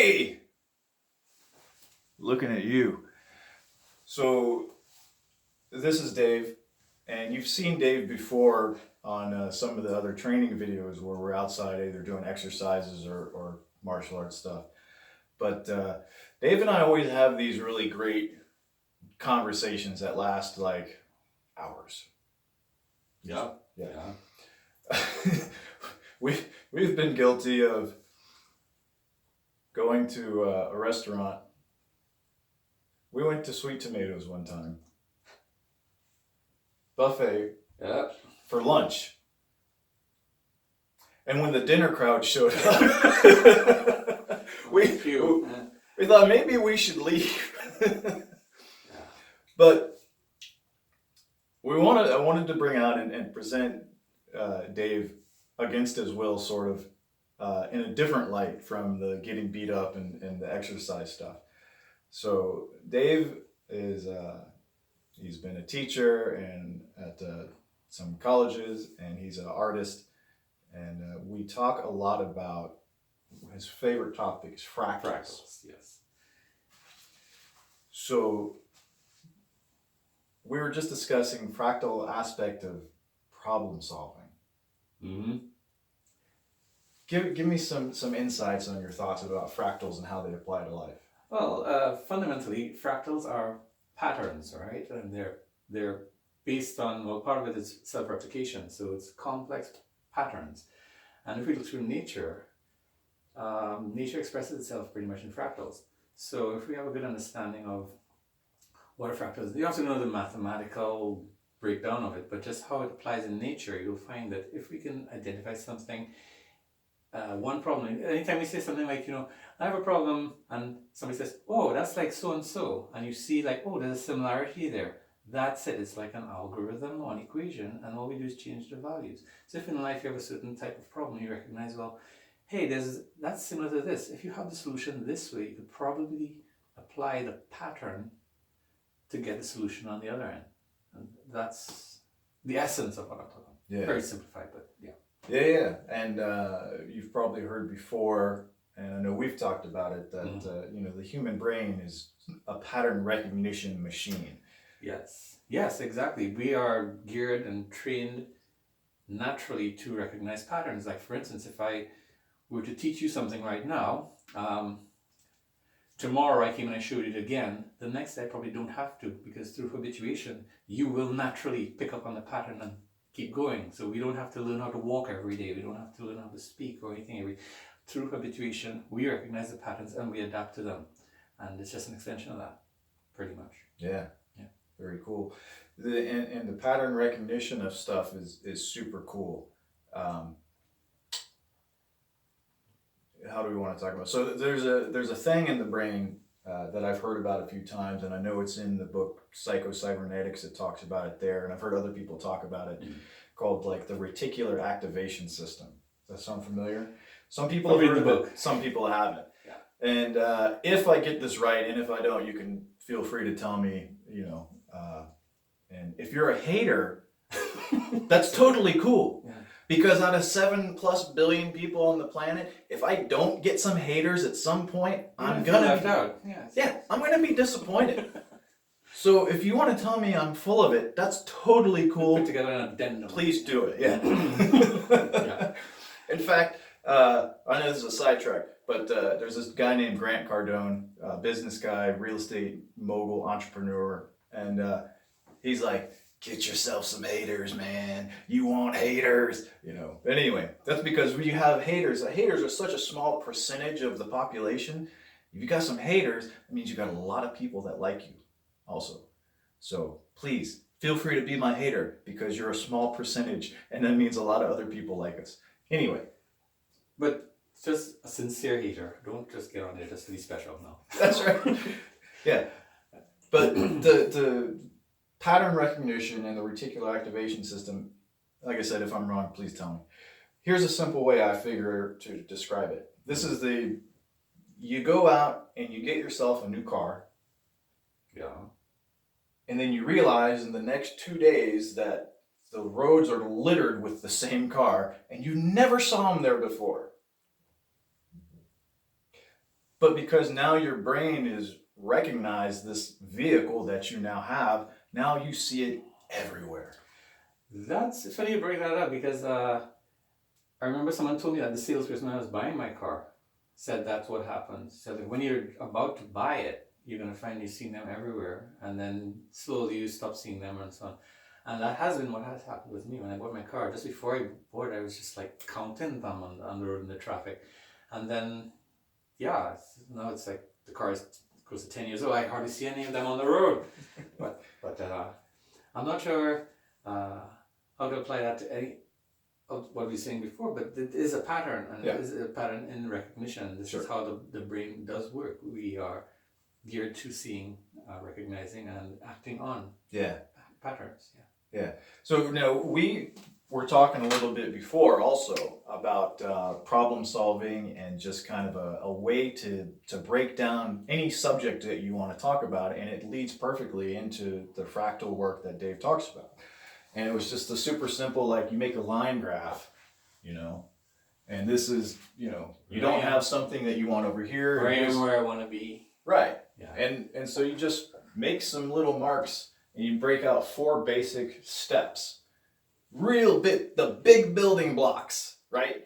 Hey! Looking at you. So, this is Dave, and you've seen Dave before on some of the other training videos where we're outside either doing exercises or martial arts stuff. But Dave and I always have these really great conversations that last like hours. Yeah. We've been guilty of going to a restaurant. We went to Sweet Tomatoes one time. Buffet for lunch. And when the dinner crowd showed up, we thought maybe we should leave. But I wanted to bring out and present Dave against his will, sort of, in a different light from the getting beat up and the exercise stuff. So Dave is he's been a teacher and at some colleges, and he's an artist, and we talk a lot about his favorite topic is fractals. Fractals, yes. So we were just discussing fractal aspect of problem solving. Mm-hmm. Give me some insights on your thoughts about fractals and how they apply to life. Well, fundamentally, fractals are patterns, right? And they're based on, well, part of it is self-replication, so it's complex patterns. And if we look through nature, nature expresses itself pretty much in fractals. So if we have a good understanding of what a fractal is, you have to know the mathematical breakdown of it, but just how it applies in nature, you'll find that if we can identify something, one problem, anytime we say something like, I have a problem, and somebody says, oh, that's like so-and-so, and you see like, oh, there's a similarity there. That's it. It's like an algorithm or an equation, and all we do is change the values. So if in life you have a certain type of problem, you recognize, well, hey, that's similar to this. If you have the solution this way, you could probably apply the pattern to get the solution on the other end. And that's the essence of what I'm talking about. Yeah. Very simplified, but yeah. Yeah. And you've probably heard before, and I know we've talked about it, that the human brain is a pattern recognition machine. Yes, exactly. We are geared and trained naturally to recognize patterns. Like, for instance, if I were to teach you something right now, tomorrow I came and I showed it again, the next day I probably don't have to, because through habituation, you will naturally pick up on the pattern and keep going. So we don't have to learn how to walk every day. We don't have to learn how to speak or anything. Through habituation, we recognize the patterns and we adapt to them. And it's just an extension of that, pretty much. Yeah. Very cool. And the pattern recognition of stuff is super cool. How do we want to talk about it? So there's a thing in the brain that I've heard about a few times, and I know it's in the book Psycho-Cybernetics. It talks about it there, and I've heard other people talk about it, called like the reticular activation system. Does that sound familiar? Some people have heard of it, some people haven't. Yeah. And if I get this right, and if I don't, you can feel free to tell me, and if you're a hater, that's totally cool. Yeah. Because out of 7+ billion people on the planet, if I don't get some haters at some point, I'm gonna left out. Yeah, I'm gonna be disappointed. So if you want to tell me I'm full of it, that's totally cool. Put together an addendum. Please do it. Yeah. Yeah. In fact, I know this is a sidetrack, but there's this guy named Grant Cardone, business guy, real estate mogul, entrepreneur, and he's like, get yourself some haters, man. You want haters, Anyway, that's because when you have haters, the haters are such a small percentage of the population. If you got some haters, that means you got a lot of people that like you also. So please feel free to be my hater, because you're a small percentage, and that means a lot of other people like us. Anyway. But just a sincere hater. Don't just get on there just to be special, no. That's right. Yeah. But the pattern recognition and the reticular activation system, like I said, if I'm wrong, please tell me. Here's a simple way I figure to describe it. This is you go out and you get yourself a new car. Yeah. And then you realize in the next 2 days that the roads are littered with the same car, and you never saw them there before. But because now your brain is recognized this vehicle that you now have, now you see it everywhere. That's funny you bring that up because I remember someone told me that the salesperson when I was buying my car said that's what happens. So that when you're about to buy it, you're going to find you seeing them everywhere, and then slowly you stop seeing them and so on. And that has been what has happened with me when I bought my car. Just before I bought it, I was just like counting them on the road in the traffic. And then, yeah, now it's like the car is close to 10 years old. I hardly see any of them on the road. But I'm not sure how to apply that to any of what we were saying before, but it is a pattern, and it is a pattern in recognition. This is how the brain does work. We are geared to seeing, recognizing, and acting on patterns. Yeah. So now we were talking a little bit before also about problem solving and just kind of a way to break down any subject that you want to talk about, and it leads perfectly into the fractal work that Dave talks about. And it was just a super simple, like you make a line graph, and this is, you don't have something that you want over here. Where I am where I want to be. Right. Yeah. And so you just make some little marks and you break out 4 basic steps. The big building blocks, right?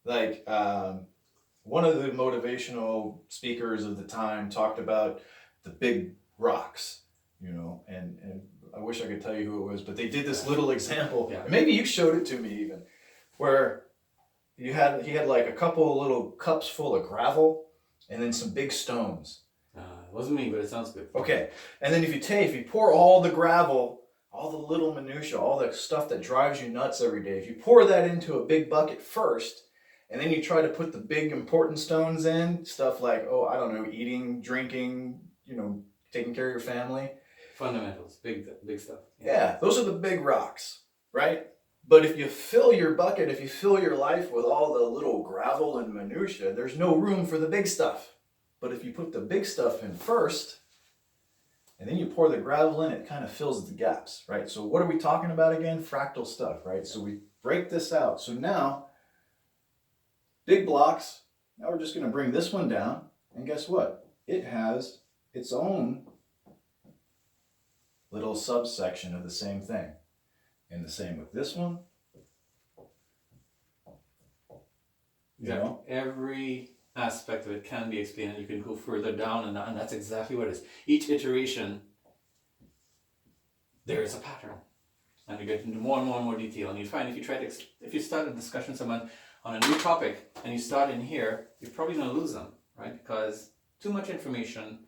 Like one of the motivational speakers of the time talked about the big rocks, and I wish I could tell you who it was, but they did this little example. Yeah. And maybe you showed it to me even, where he had like a couple little cups full of gravel and then some big stones. It wasn't me, but it sounds good. Okay, and then if you pour all the gravel, all the little minutia, all the stuff that drives you nuts every day, if you pour that into a big bucket first, and then you try to put the big important stones in, stuff like, eating, drinking, taking care of your family. Fundamentals, big stuff. Yeah, those are the big rocks, right? But if you fill your bucket, if you fill your life with all the little gravel and minutia, there's no room for the big stuff. But if you put the big stuff in first, and then you pour the gravel in, it kind of fills the gaps, right? So what are we talking about again? Fractal stuff, right? So we break this out. So now, big blocks, now we're just going to bring this one down, and guess what? It has its own little subsection of the same thing. And the same with this one. Every aspect of it can be explained, and you can go further down, and that's exactly what it is. Each iteration, there is a pattern, and you get into more and more detail. And you find if you start a discussion with someone on a new topic and you start in here, you're probably going to lose them, right? Because too much information,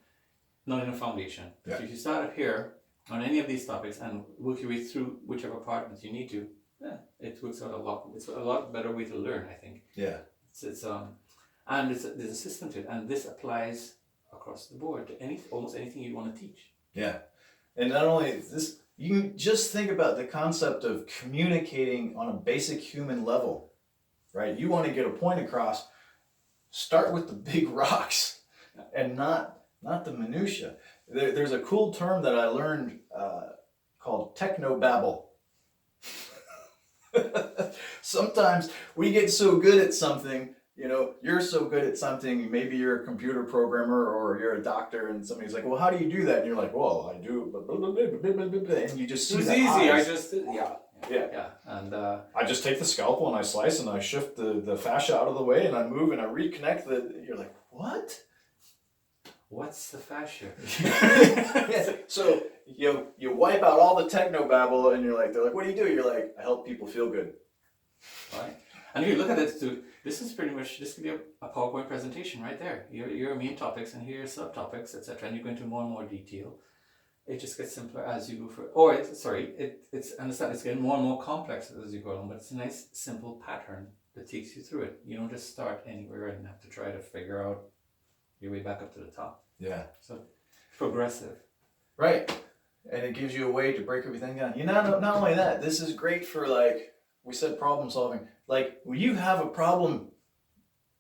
not enough foundation. Yeah. So if you start up here on any of these topics and work your way through whichever part that you need to, it works out a lot. It's a lot better way to learn, I think. Yeah. And there's a system to it, and this applies across the board to almost anything you want to teach. Yeah, and not only this, you can just think about the concept of communicating on a basic human level, right? You want to get a point across, start with the big rocks, and not the minutia. There's a cool term that I learned called Technobabble. Sometimes we get so good at something. You're so good at something, maybe you're a computer programmer or you're a doctor, and somebody's like, well, how do you do that? And you're like, well, I do, and you just see it's the easy. eyes. Yeah. And I just take the scalpel and I slice and I shift the fascia out of the way and I move and I reconnect you're like, what? What's the fascia? Yeah. So you wipe out all the technobabble and they're like, what do you do? You're like, I help people feel good. Right. And if you look at this too, this could be a PowerPoint presentation right there. Your main topics and here are subtopics, etc. And you go into more and more detail. It just gets simpler as you go it's getting more and more complex as you go along, but it's a nice simple pattern that takes you through it. You don't just start anywhere and have to try to figure out your way back up to the top. Yeah. So progressive. Right. And it gives you a way to break everything down. Not only that, this is great for we said problem solving. Like when you have a problem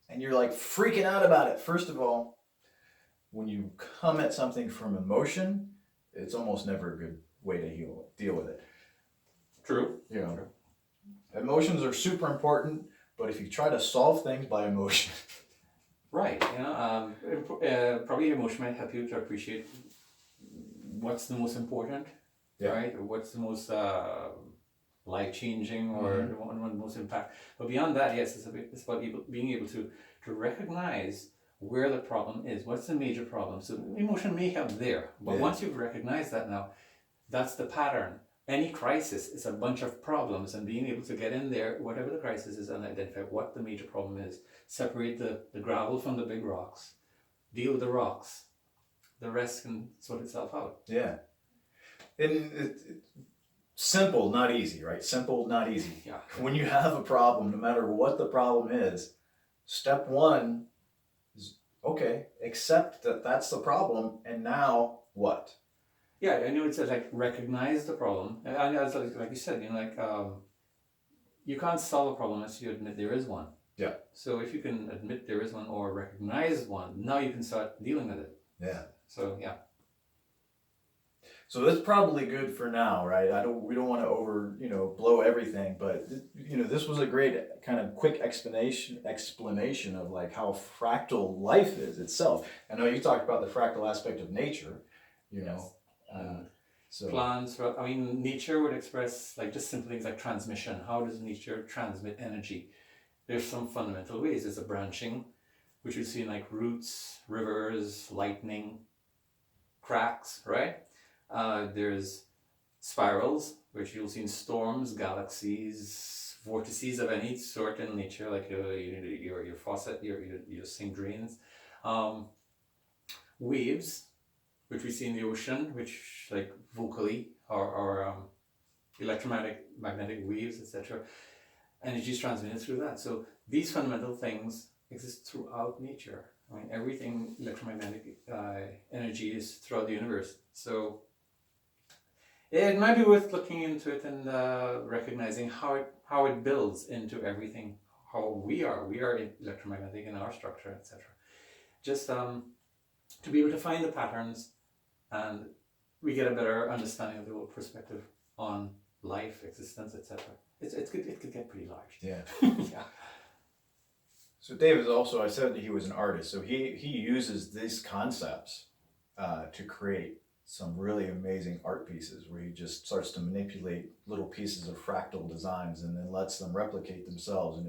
and you're freaking out about it, first of all, when you come at something from emotion, it's almost never a good way to deal with it. True. True. Emotions are super important, but if you try to solve things by emotion, Right. Probably emotion might help you to appreciate what's the most important, Yeah. right? Or what's the most life changing, or the one most impact. But beyond that, yes, it's about being able to recognize where the problem is. What's the major problem? So emotion may help there, but once you've recognized that, now that's the pattern. Any crisis is a bunch of problems, and being able to get in there, whatever the crisis is, and identify what the major problem is, separate the gravel from the big rocks, deal with the rocks, the rest can sort itself out. Yeah. And simple, not easy, right? Simple, not easy. Yeah. When you have a problem, no matter what the problem is, step one is, okay, accept that that's the problem, and now what? Yeah, I know it says like recognize the problem, and as like you said, you can't solve a problem unless you admit there is one. Yeah. So if you can admit there is one or recognize one, now you can start dealing with it. Yeah. So yeah. So that's probably good for now, right? We don't want to blow everything, but this was a great kind of quick explanation of like how fractal life is itself. I know you talked about the fractal aspect of nature, so plants, nature would express like just simple things like transmission. How does nature transmit energy? There's some fundamental ways. There's a branching, which we see in like roots, rivers, lightning, cracks, right? There's spirals, which you'll see in storms, galaxies, vortices of any sort in nature, like your faucet, your sink drains. Waves, which we see in the ocean, which like vocally or electromagnetic waves, etc. Energy is transmitted through that. So these fundamental things exist throughout nature. Everything electromagnetic energy is throughout the universe. So it might be worth looking into it and recognizing how it builds into everything. How we are electromagnetic in our structure, etc. Just to be able to find the patterns, and we get a better understanding of the whole perspective on life, existence, etc. It could get pretty large. Yeah. Yeah. So Dave is also, I said that he was an artist, so he uses these concepts to create some really amazing art pieces where he just starts to manipulate little pieces of fractal designs and then lets them replicate themselves, and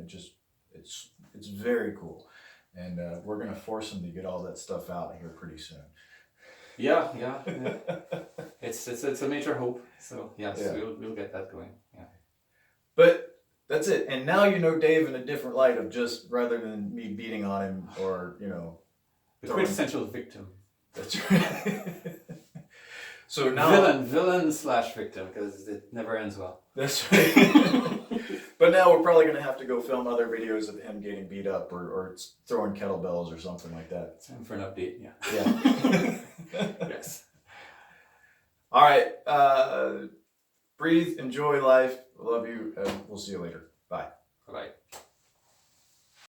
it's very cool. And we're going to force him to get all that stuff out here pretty soon. Yeah. It's a major hope. So yes, Yeah. we'll get that going. Yeah. But that's it. And now you know Dave in a different light of just rather than me beating on him or the quintessential victim. That's right. So now villain/victim, because it never ends well. That's right. But now we're probably going to have to go film other videos of him getting beat up or throwing kettlebells or something like that. Time for an update. Yeah. Yes. All right. Breathe. Enjoy life. Love you. And we'll see you later. Bye.